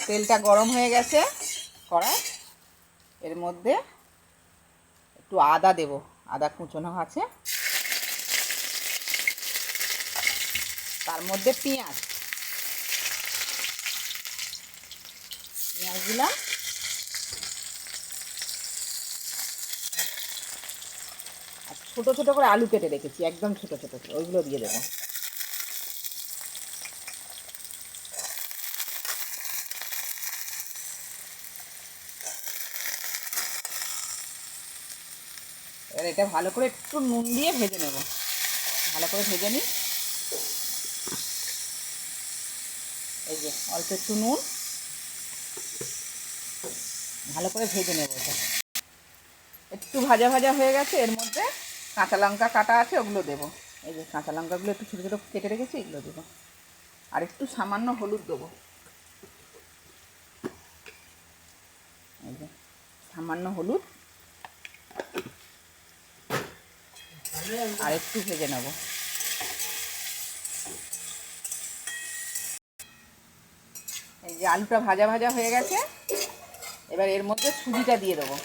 তেলটা গরম হয়ে গেছে কড়াই, এর মধ্যে একটু আদা দেব, আদা কুচোনো আছে, তার মধ্যে পেঁয়াজ দিলাম, আর ছোটো ছোটো করে আলু কেটে রেখেছি, একদম ছোটো ছোটো করে ওইগুলো দিয়ে দেবো। এবার এটা ভালো করে একটু নুন দিয়ে ভেজে নেব, ভালো করে ভেজে নিই। এই যে অল্প একটু নুন, ভালো করে ভেজে নেব। এটা একটু ভাজা ভাজা হয়ে গেছে, এর মধ্যে কাঁচা লঙ্কা কাটা আছে ওগুলো দেবো। এই যে কাঁচা লঙ্কাগুলো একটু ছোটো ছোটো কেটে রেখেছি, এগুলো দেবো। আর একটু সামান্য হলুদ দেবো, এই যে সামান্য হলুদ, আর একটু ভেজে নেব। এই যে আলুটা ভাজা ভাজা হয়ে গেছে, এবার এর মধ্যে সুজিটা দিয়ে দেবো।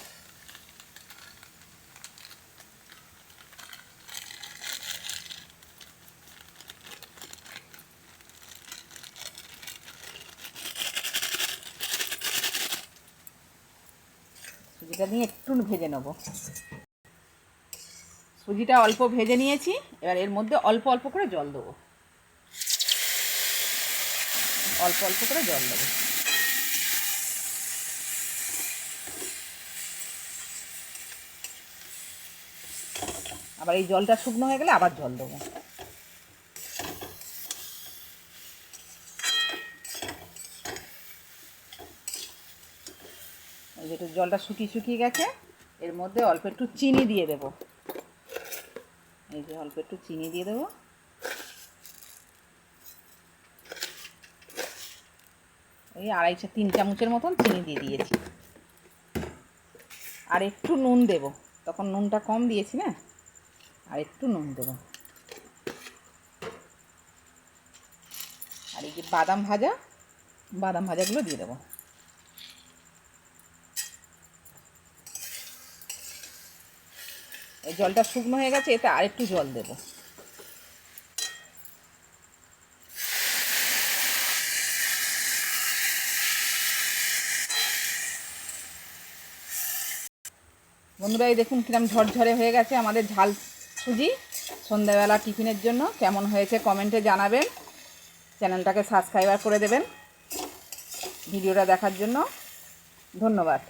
সুজিটা নিয়ে একটু ভেজে নেব। সুজিটা অল্প ভেজে নিয়েছি, এবার এর মধ্যে অল্প অল্প করে জল দেবো, অল্প অল্প করে জল দেবো। আবার এই জলটা শুকনো হয়ে গেলে আবার জল দেবো। এই যে জলটা শুকিয়ে শুকিয়ে গেছে, এর মধ্যে অল্প একটু চিনি দিয়ে দেবো। এই যে অল্প একটু চিনি দিয়ে দেবো। এই 3 চামচের মতন চিনি দিয়ে দিয়েছি। আর একটু নুন দেব, তখন নুনটা কম দিয়েছি না, আর একটু নুন দেবো। আর এই যে বাদাম ভাজাগুলো দিয়ে দেবো। এই জলটা শুকনো হয়ে গেছে, এতে আর একটু জল দেবো। বন্ধুরা এই দেখুন কিরম ঝরঝরে হয়ে গেছে আমাদের ঝাল সুজি। সন্ধ্যাবেলা টিফিনের জন্য কেমন হয়েছে কমেন্টে জানাবেন। চ্যানেলটাকে সাবস্ক্রাইব করে দেবেন। ভিডিওটা দেখার জন্য ধন্যবাদ।